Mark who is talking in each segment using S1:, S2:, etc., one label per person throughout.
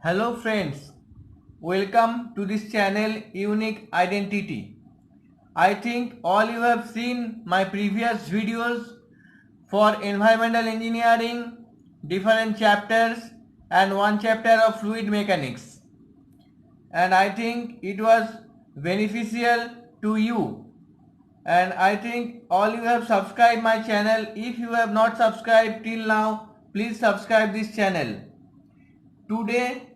S1: Hello friends, welcome to this channel Unique Identity. I think all you have seen my previous videos for environmental engineering, different chapters and one chapter of fluid mechanics. And I think it was beneficial to you. And I think all you have subscribed my channel. If you have not subscribed till now, please subscribe this channel. Today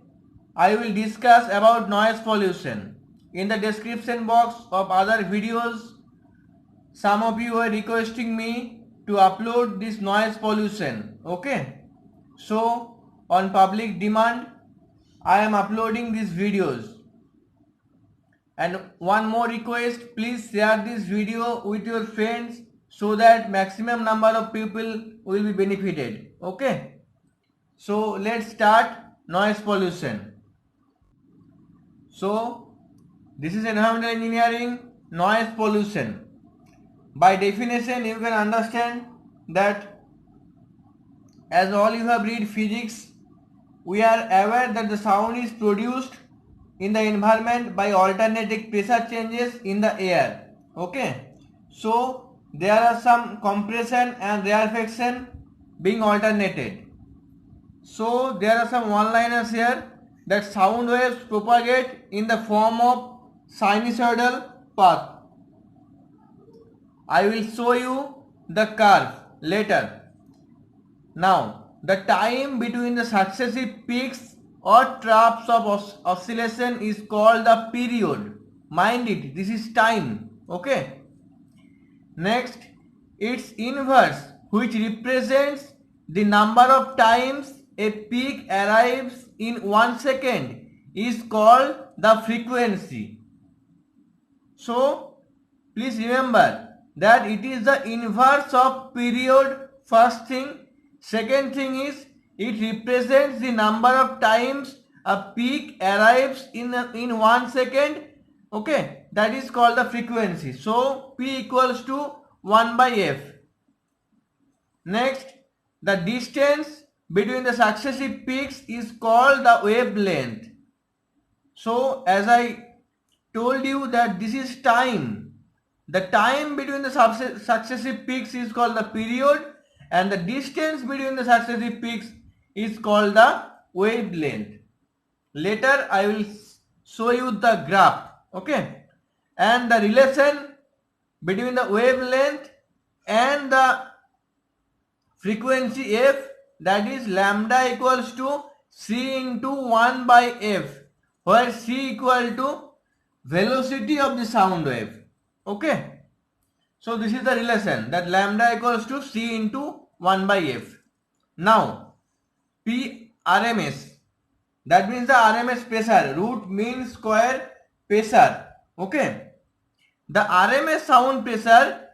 S1: I will discuss about noise pollution. In the description box of other videos, some of you are requesting me to upload this noise pollution. Okay. So on public demand, I am uploading these videos. And one more request, please share this video with your friends so that maximum number of people will be benefited. Okay. So let's start noise pollution. So this is environmental engineering, noise pollution. By definition, you can understand that as all you have read physics, we are aware that the sound is produced in the environment by alternating pressure changes in the air. Okay. So there are some compression and rarefaction being alternated. So there are some one-liners here that sound waves propagate in the form of sinusoidal path. I will show you the curve later. Now, the time between the successive peaks or troughs of oscillation is called the period. Mind it, this is time. Okay. Next, its inverse, which represents the number of times a peak arrives in 1 second, is called the frequency. So, please remember that it is the inverse of period, first thing. Second thing is, it represents the number of times a peak arrives in 1 second. Okay, that is called the frequency. So, P equals to 1 by F. Next, the distance between the successive peaks is called the wavelength. So, as I told you that this is time. The time between the successive peaks is called the period and the distance between the successive peaks is called the wavelength. Later I will show you the graph. Okay. And the relation between the wavelength and the frequency f, that is lambda equals to c into 1 by f, where c equal to velocity of the sound wave. Okay. So this is the relation, that lambda equals to c into 1 by f. Now P RMS, that means the RMS pressure, root mean square pressure. Okay. The RMS sound pressure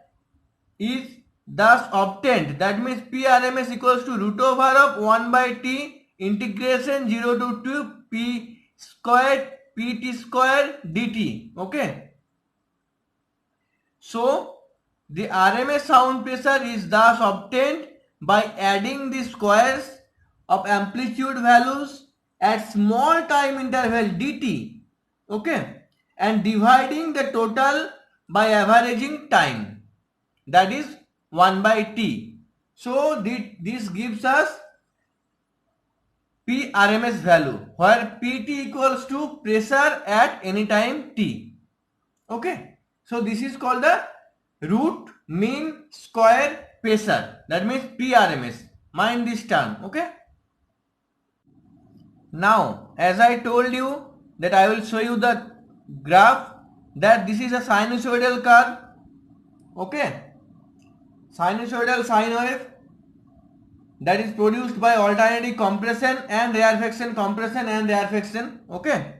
S1: is thus obtained, that means P RMS equals to root over of 1 by T integration 0 to 2 P squared Pt square dt. Okay. So the RMS sound pressure is thus obtained by adding the squares of amplitude values at small time interval dt, okay, and dividing the total by averaging time, that is 1 by t. So this gives us P RMS value, where Pt equals to pressure at any time t. Okay. So this is called the root mean square pressure, that means PRMS. Mind this term. Okay. Now as I told you that I will show you the graph, that this is a sinusoidal curve. Okay. Sinusoidal sine wave that is produced by alternating compression and rarefaction, compression and rarefaction. Okay.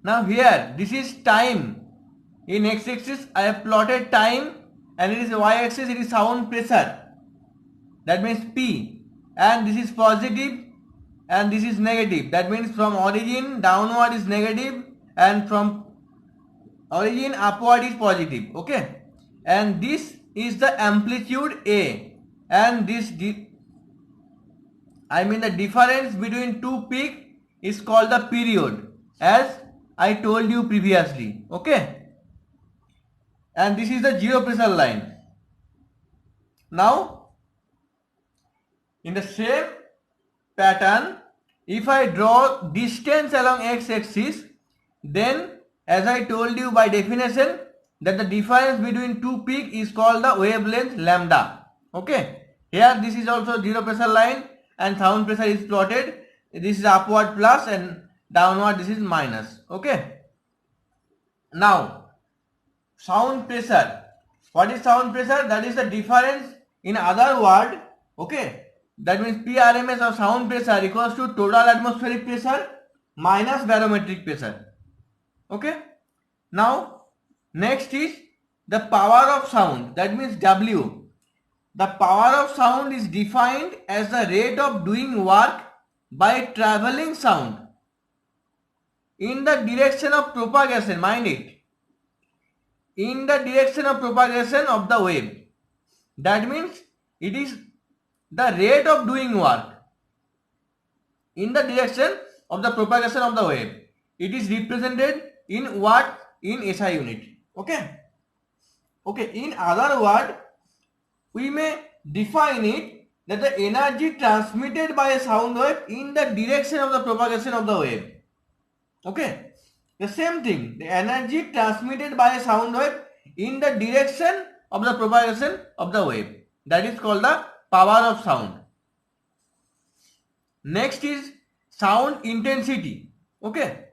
S1: Now here this is time. In x-axis I have plotted time and it is y-axis, it is sound pressure, that means P, and this is positive and this is negative, that means from origin downward is negative and from origin upward is positive. Okay. And this is the amplitude A and this I mean the difference between two peaks is called the period, as I told you previously. Okay, and this is the zero pressure line. Now in the same pattern, if I draw distance along x-axis, then as I told you by definition that the difference between two peaks is called the wavelength lambda. Okay, here this is also zero pressure line and sound pressure is plotted. This is upward plus and downward this is minus. Okay, now sound pressure. What is sound pressure? That is the difference, in other word, okay, that means PRMS of sound pressure equals to total atmospheric pressure minus barometric pressure. Okay, now next is the power of sound, that means W. The power of sound is defined as the rate of doing work by traveling sound in the direction of propagation, mind it, in the direction of propagation of the wave. That means it is the rate of doing work in the direction of the propagation of the wave. It is represented in watt in SI unit. Okay. Okay. In other word, we may define it that the energy transmitted by a sound wave in the direction of the propagation of the wave. Okay. The same thing, the energy transmitted by a sound wave in the direction of the propagation of the wave. That is called the power of sound. Next is sound intensity. Okay.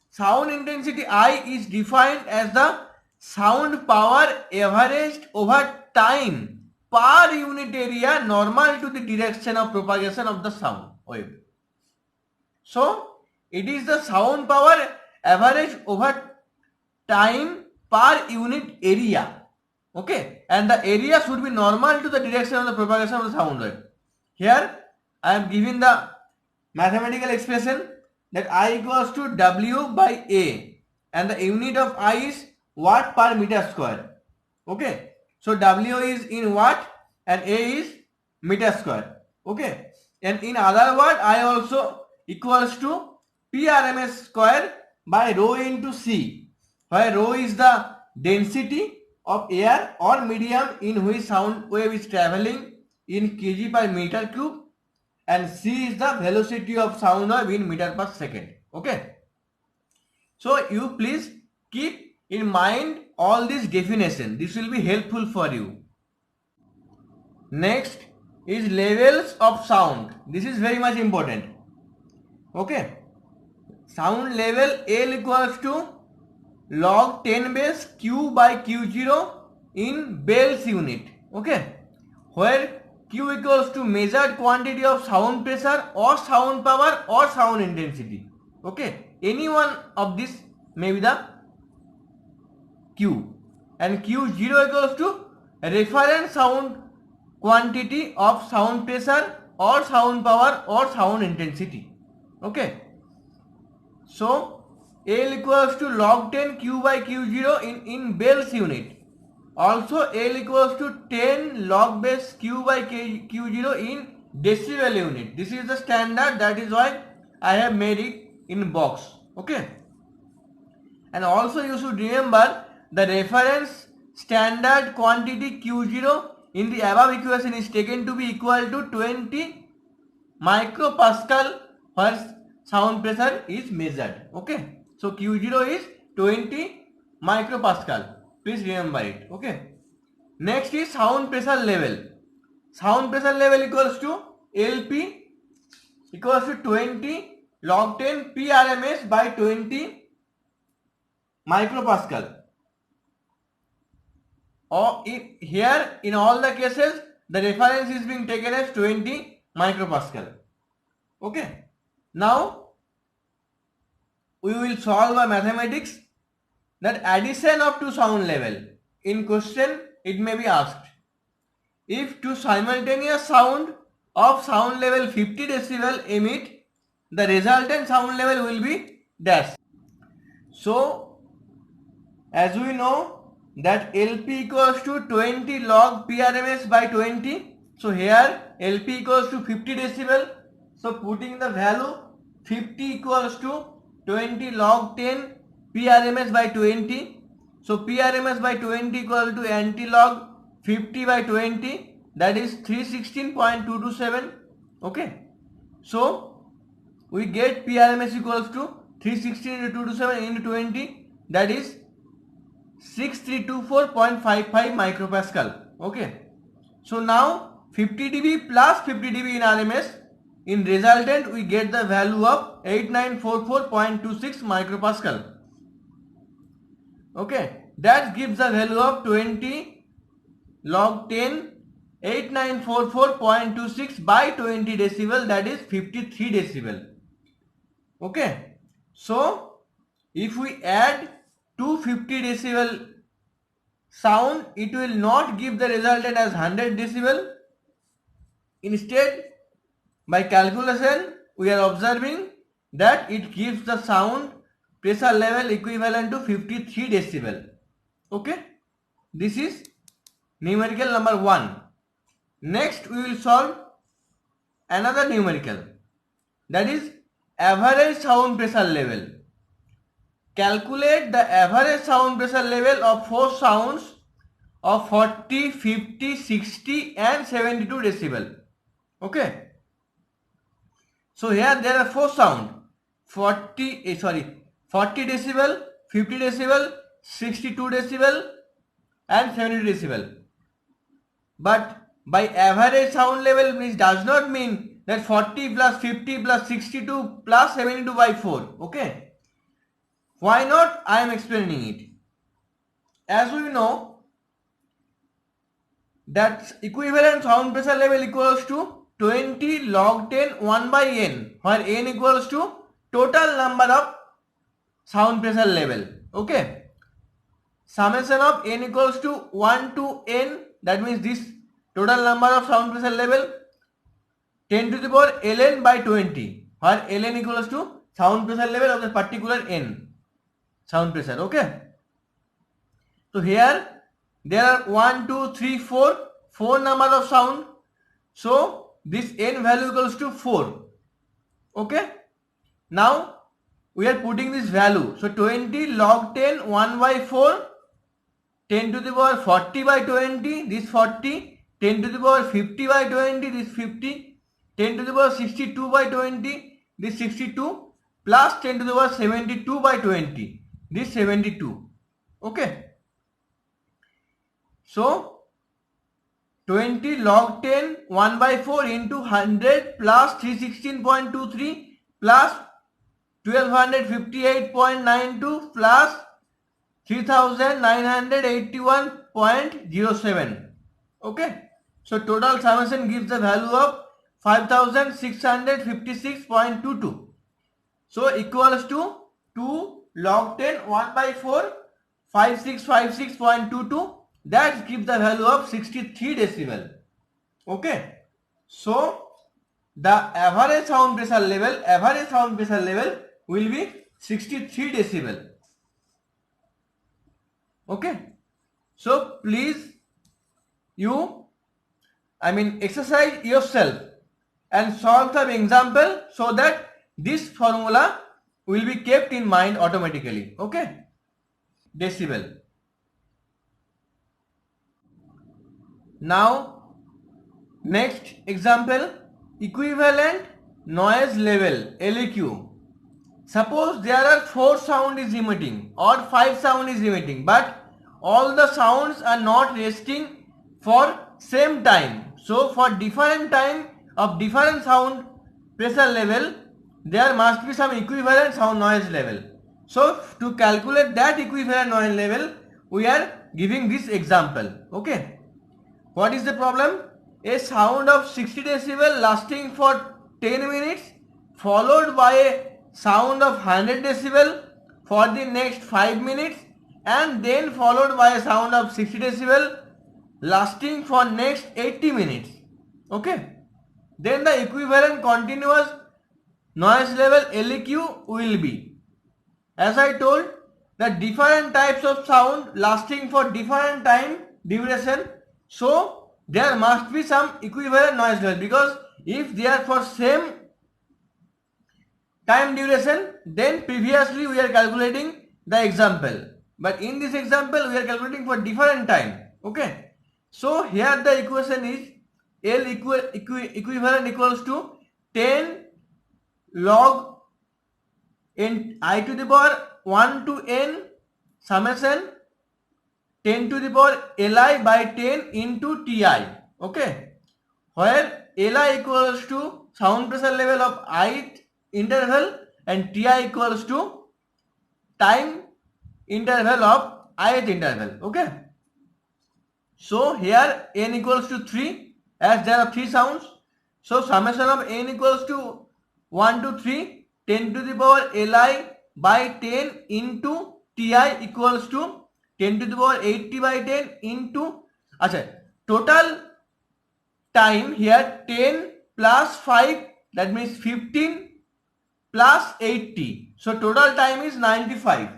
S1: Sound intensity I is defined as the sound power averaged over time per unit area normal to the direction of propagation of the sound wave. So it is the sound power average over time per unit area. Okay, and the area should be normal to the direction of the propagation of the sound wave. Here I am giving the mathematical expression that I equals to W by A, and the unit of I is watt per meter square. Okay, so W is in watt and A is meter square. Okay, and in other word, I also equals to PRMS square by rho into C, where rho is the density of air or medium in which sound wave is traveling in kg per meter cube, and C is the velocity of sound wave in meter per second. Okay, so you please keep in mind all this definition. This will be helpful for you. Next is levels of sound. This is very much important. Okay, sound level L equals to log 10 base Q by Q0 in Bell's unit. Okay, where Q equals to measured quantity of sound pressure or sound power or sound intensity. Okay, any one of this may be the Q, and Q0 equals to reference sound quantity of sound pressure or sound power or sound intensity. Okay, so L equals to log 10 Q by Q0 in Bell's unit. Also L equals to 10 log base Q by Q0 in decibel unit. This is the standard, that is why I have made it in box. Okay, and also you should remember the reference standard quantity Q0 in the above equation is taken to be equal to 20 micropascal where sound pressure is measured. Okay, so Q0 is 20 micropascal. Please remember it. Okay, next is sound pressure level. Sound pressure level equals to LP equals to 20 log 10 PRMS by 20 micropascal. Or here in all the cases the reference is being taken as 20 micropascal. Okay, now we will solve a mathematics that addition of two sound level. In question it may be asked, if two simultaneous sound of sound level 50 decibel emit, the resultant sound level will be dash. So as we know that LP equals to 20 log PRMS by 20. So here LP equals to 50 decibel. So putting the value 50 equals to 20 log 10 PRMS by 20. So PRMS by 20 equal to anti-log 50 by 20, that is 316.227. Okay. So we get PRMS equals to 316 into 227 into 20, that is 6324.55 micropascal. Okay. So now 50 dB plus 50 dB in RMS, in resultant we get the value of 8944.26 micropascal. Okay, that gives the value of 20 log 10 8944.26 by 20 decibel, that is 53 decibel. Okay, so if we add 250 decibel sound, it will not give the resultant as 100 decibel. Instead, by calculation, we are observing that it gives the sound pressure level equivalent to 53 decibel. Okay, this is numerical number 1. Next, we will solve another numerical, that is average sound pressure level. Calculate the average sound pressure level of 4 sounds of 40, 50, 60 and 72 decibel. Okay. So here there are 4 sound, 40 decibel, 50 decibel, 62 decibel and 72 decibel. But by average sound level, this does not mean that 40 plus 50 plus 62 plus 72 by 4. Okay. Why not? I am explaining it. As we know that equivalent sound pressure level equals to 20 log 10 1 by n, where n equals to total number of sound pressure level. Okay. Summation of n equals to 1 to n, that means this total number of sound pressure level 10 to the power ln by 20, where ln equals to sound pressure level of the particular n sound pressure. Okay. So here there are 1, 2, 3, 4 number of sound. So this n value equals to 4. Okay. Now we are putting this value. So 20 log 10 1 by 4, 10 to the power 40 by 20, this 40, 10 to the power 50 by 20, this 50, 10 to the power 62 by 20, this 62, plus 10 to the power 72 by 20, this 72. Okay. So 20 log 10 1 by 4 into 100 plus 316.23 plus 1258.92 plus 3981.07. Okay. So total summation gives the value of 5656.22. So equals to 2 log 10 1 by 4 5656.22. That gives the value of 63 decibel. Okay. So the average sound pressure level will be 63 decibel. Okay. So please exercise yourself and solve some example so that this formula will be kept in mind automatically. Okay. Decibel. Now next example, equivalent noise level LEQ. Suppose there are 4 sound is emitting or 5 sound is emitting, but all the sounds are not resting for same time. So for different time of different sound pressure level, there must be some equivalent sound noise level. So to calculate that equivalent noise level, we are giving this example. Okay. What is the problem? A sound of 60 decibel lasting for 10 minutes followed by a sound of 100 decibel for the next 5 minutes and then followed by a sound of 60 decibel lasting for next 80 minutes. Okay. Then the equivalent continuous noise level LEQ will be, as I told, the different types of sound lasting for different time duration. So there must be some equivalent noise level, because if they are for same time duration, then previously we are calculating the example, but in this example we are calculating for different time. Okay, so here the equation is L equivalent equals to 10 log n I to the power 1 to n summation 10 to the power Li by 10 into Ti. Okay, where Li equals to sound pressure level of ith interval and Ti equals to time interval of ith interval. Okay, so here n equals to 3 as there are 3 sounds. So summation of n equals to 1 to 3 10 to the power Li by 10 into Ti equals to 10 to the power 80 by 10 into total time here 10 plus 5, that means 15 plus 80. So total time is 95.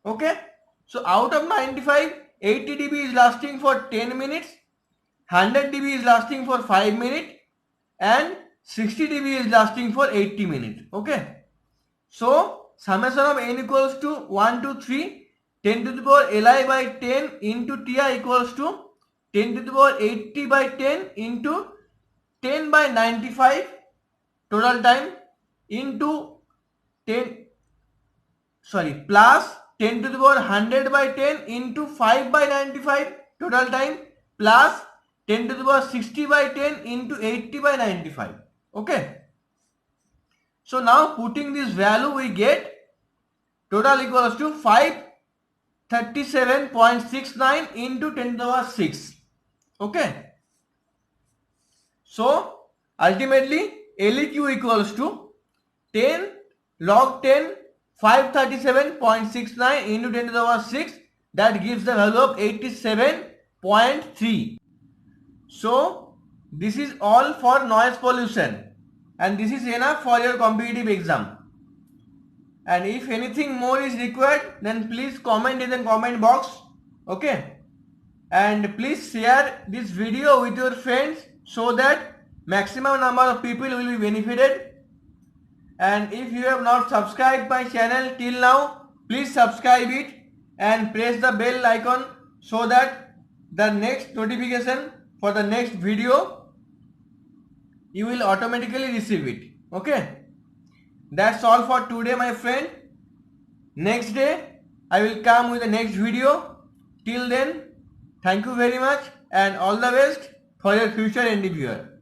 S1: Okay, so out of 95, 80 dB is lasting for 10 minutes, 100 dB is lasting for 5 minutes, and 60 dB is lasting for 80 minutes. Okay, so summation of n equals to 1 to 3 10 to the power Li by 10 into Ti equals to 10 to the power 80 by 10 into 10 by 95 total time into plus 10 to the power 100 by 10 into 5 by 95 total time plus 10 to the power 60 by 10 into 80 by 95. Okay, so now putting this value we get total equals to 537.69 into 10 to the power 6. Okay, so ultimately LEQ equals to 10 log 10 537.69 into 10 to the power 6, that gives the value of 87.3. So this is all for noise pollution and this is enough for your competitive exam. And if anything more is required, then please comment in the comment box. Okay, and please share this video with your friends so that maximum number of people will be benefited. And if you have not subscribed my channel till now, please subscribe it and press the bell icon so that the next notification for the next video you will automatically receive it. Okay, that's all for today my friend. Next day I will come with the next video. Till then, thank you very much and all the best for your future endeavor.